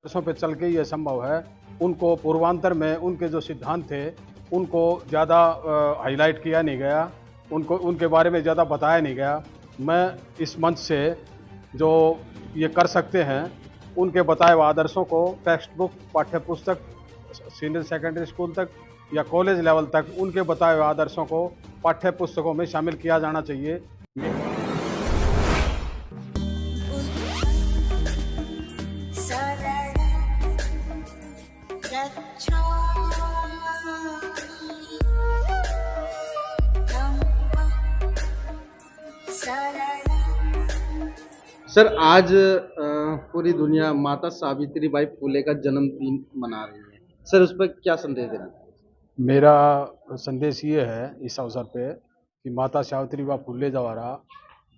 वर्षों पे चल के ये संभव है। उनको पूर्वांतर में उनके जो सिद्धांत थे उनको ज़्यादा हाईलाइट किया नहीं गया, उनको उनके बारे में ज़्यादा बताया नहीं गया। मैं इस मंच से जो ये कर सकते हैं उनके बताए हुए आदर्शों को टेक्स्ट बुक, पाठ्य पुस्तक, सीनियर सेकेंडरी स्कूल तक या कॉलेज लेवल तक उनके बताए हुए आदर्शों को पाठ्य पुस्तकों में शामिल किया जाना चाहिए। सर, आज पूरी दुनिया माता सावित्रीबाई फुले का जन्मदिन मना रही है। सर, उस पर क्या संदेश देना चाहिए? मेरा संदेश ये है इस अवसर पे कि माता सावित्रीबाई फुले द्वारा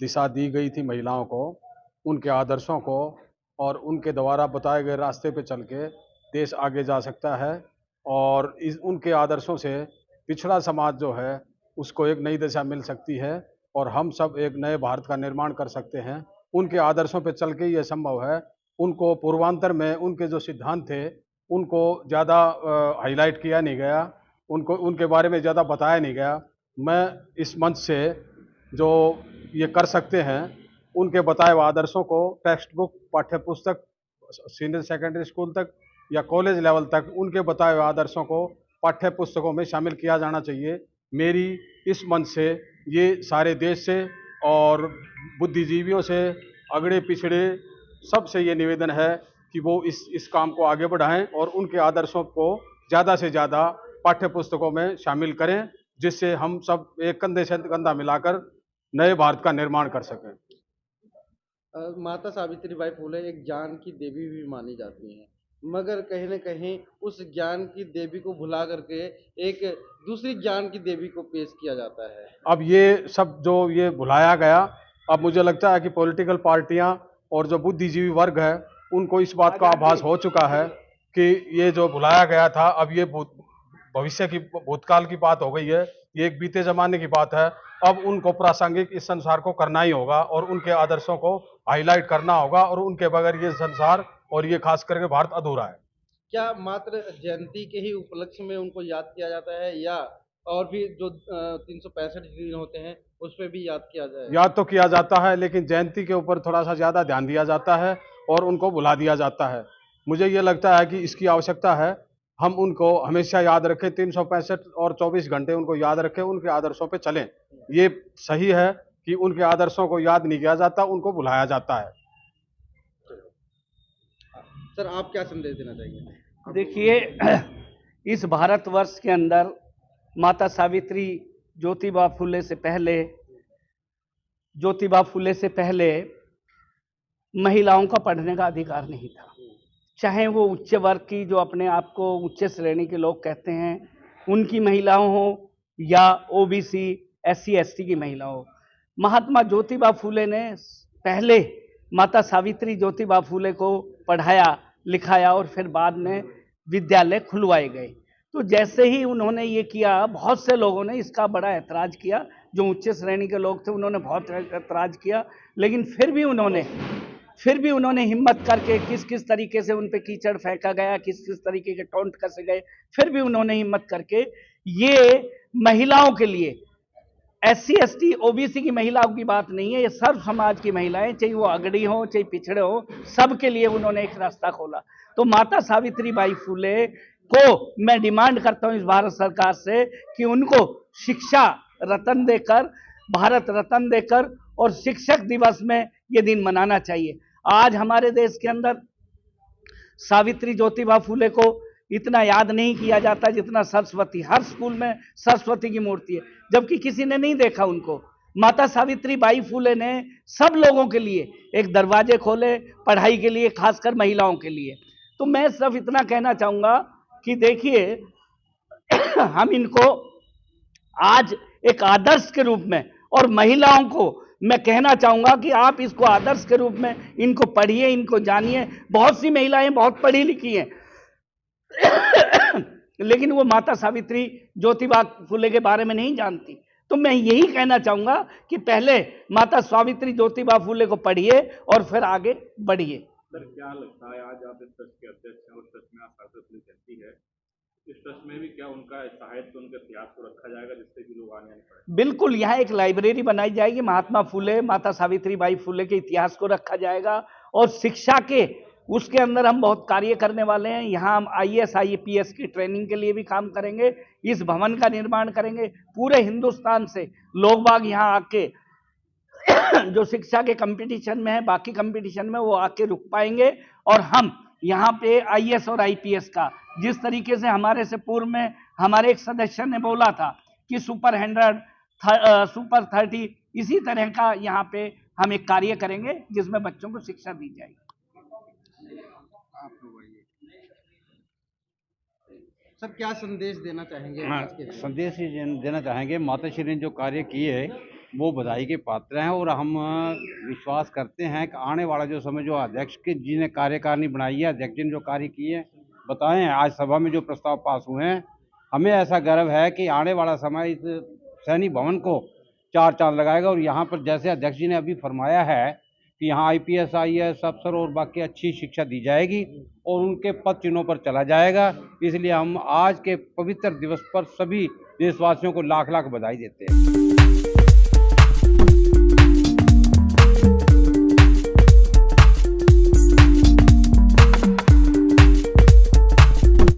दिशा दी गई थी महिलाओं को, उनके आदर्शों को और उनके द्वारा बताए गए रास्ते पे चल के देश आगे जा सकता है और इस उनके आदर्शों से पिछड़ा समाज जो है उसको एक नई दिशा मिल सकती है और हम सब एक नए भारत का निर्माण कर सकते हैं। उनके आदर्शों पे चल के ये संभव है। उनको पूर्वांतर में उनके जो सिद्धांत थे उनको ज़्यादा हाईलाइट किया नहीं गया, उनको उनके बारे में ज़्यादा बताया नहीं गया। मैं इस मंच से जो ये कर सकते हैं उनके बताए हुए आदर्शों को टेक्स्ट बुक, पाठ्य पुस्तक, सीनियर सेकेंडरी स्कूल तक या कॉलेज लेवल तक उनके बताए हुए आदर्शों को पाठ्य पुस्तकों में शामिल किया जाना चाहिए। मेरी इस मंच से ये सारे देश से और बुद्धिजीवियों से, अगड़े पिछड़े सबसे ये निवेदन है कि वो इस काम को आगे बढ़ाएं और उनके आदर्शों को ज़्यादा से ज़्यादा पाठ्य पुस्तकों में शामिल करें, जिससे हम सब एक कंधे से कंधा मिलाकर नए भारत का निर्माण कर सकें। माता सावित्रीबाई फुले एक ज्ञान की देवी भी मानी जाती हैं, मगर कहीं न कहीं उस ज्ञान की देवी को भुला करके एक दूसरी ज्ञान की देवी को पेश किया जाता है। अब ये सब जो ये भुलाया गया, अब मुझे लगता है कि पॉलिटिकल पार्टियां और जो बुद्धिजीवी वर्ग है उनको इस बात का आभास हो चुका है कि ये जो भुलाया गया था अब ये भविष्य की, भूतकाल की बात हो गई है, ये एक बीते जमाने की बात है। अब उनको प्रासंगिक इस संसार को करना ही होगा और उनके आदर्शों को हाईलाइट करना होगा और उनके बगैर ये संसार और ये खास करके भारत अधूरा है। क्या मात्र जयंती के ही उपलक्ष्य में उनको याद किया जाता है या और भी जो 365 दिन होते हैं उस पे भी याद किया जाए? याद तो किया जाता है लेकिन जयंती के ऊपर थोड़ा सा ज़्यादा ध्यान दिया जाता है और उनको भुला दिया जाता है। मुझे ये लगता है कि इसकी आवश्यकता है, हम उनको हमेशा याद रखें, 365 और 24 घंटे उनको याद रखें, उनके आदर्शों पे चलें। ये सही है कि उनके आदर्शों को याद नहीं किया जाता, उनको भुलाया जाता है। सर, आप क्या संदेश देना चाहेंगे? देखिए, इस भारतवर्ष के अंदर माता सावित्री ज्योतिबा फुले से पहले महिलाओं का पढ़ने का अधिकार नहीं था। चाहे वो उच्च वर्ग की, जो अपने आप को उच्च श्रेणी के लोग कहते हैं, उनकी महिलाओं हो या ओबीसी, एससी, एसटी की महिला हो। महात्मा ज्योतिबा फुले ने पहले माता सावित्री ज्योतिबा फुले को पढ़ाया, लिखाया और फिर बाद में विद्यालय खुलवाए गए। तो जैसे ही उन्होंने ये किया, बहुत से लोगों ने इसका बड़ा ऐतराज़ किया। जो उच्च श्रेणी के लोग थे उन्होंने बहुत ऐतराज़ किया, लेकिन फिर भी उन्होंने हिम्मत करके, किस किस तरीके से उन पे कीचड़ फेंका गया, किस किस तरीके के टोंट कसे गए, फिर भी उन्होंने हिम्मत करके ये महिलाओं के लिए, एससी, एसटी, ओबीसी की महिलाओं की बात नहीं है, ये सर्व समाज की महिलाएं, चाहे वो अगड़ी हो चाहे पिछड़े हो, सबके लिए उन्होंने एक रास्ता खोला। तो माता सावित्रीबाई फुले को मैं डिमांड करता हूं इस भारत सरकार से कि उनको शिक्षा रत्न देकर, भारत रत्न देकर और शिक्षक दिवस में ये दिन मनाना चाहिए। आज हमारे देश के अंदर सावित्री ज्योतिबा फुले को इतना याद नहीं किया जाता जितना सरस्वती। हर स्कूल में सरस्वती की मूर्ति है, जबकि किसी ने नहीं देखा उनको। माता सावित्रीबाई फुले ने सब लोगों के लिए एक दरवाजे खोले, पढ़ाई के लिए, खासकर महिलाओं के लिए। तो मैं सिर्फ इतना कहना चाहूँगा कि देखिए, हम इनको आज एक आदर्श के रूप में, और महिलाओं को मैं कहना चाहूँगा कि आप इसको आदर्श के रूप में इनको पढ़िए, इनको जानिए। बहुत सी महिलाएं बहुत पढ़ी लिखी हैं लेकिन वो माता सावित्री ज्योतिबा फुले के बारे में नहीं जानती। तो मैं यही कहना चाहूँगा कि पहले माता सावित्री ज्योतिबा फुले को पढ़िए और फिर आगे बढ़िए। सर क्या लगता है, आज आप इस ट्रस्ट के अध्यक्ष हैं और ट्रस्ट में आप सावित्री चलती है, इस ट्रस्ट में भी क्या उनका साहित्य, उनके इतिहास को रखा जाएगा जिससे कि लोग आने नहीं पड़े? बिल्कुल, यहाँ एक लाइब्रेरी बनाई जाएगी, महात्मा फुले, माता सावित्रीबाई फुले के इतिहास को रखा जाएगा और शिक्षा के उसके अंदर हम बहुत कार्य करने वाले हैं। यहाँ हम IAS IPS की ट्रेनिंग के लिए भी काम करेंगे, इस भवन का निर्माण करेंगे। पूरे हिंदुस्तान से लोग बाग यहाँ आके जो शिक्षा के कंपटीशन में है, बाकी कंपटीशन में, वो आके रुक पाएंगे और हम यहाँ पे IAS और IPS का, जिस तरीके से हमारे से पूर्व में हमारे एक सदस्य ने बोला था कि सुपर 100 सुपर 30, इसी तरह का यहाँ पे हम एक कार्य करेंगे जिसमें बच्चों को शिक्षा दी जाएगी। सर क्या संदेश देना चाहेंगे? हाँ, आज के दिन? संदेश ये देना चाहेंगे, माताश्री ने जो कार्य किए वो बधाई के पात्र हैं और हम विश्वास करते हैं कि आने वाला जो समय, जो अध्यक्ष के जी ने कार्यकारिणी बनाई है, अध्यक्ष जी ने जो कार्य किए बताए हैं, आज सभा में जो प्रस्ताव पास हुए हैं, हमें ऐसा गर्व है कि आने वाला समय इस सैनिक भवन को 4 चांद लगाएगा। और यहाँ पर जैसे अध्यक्ष जी ने अभी फरमाया है कि यहाँ IPS IAS अफसर और बाकी अच्छी शिक्षा दी जाएगी और उनके पद चिन्हों पर चला जाएगा। इसलिए हम आज के पवित्र दिवस पर सभी देशवासियों को लाख लाख बधाई देते हैं।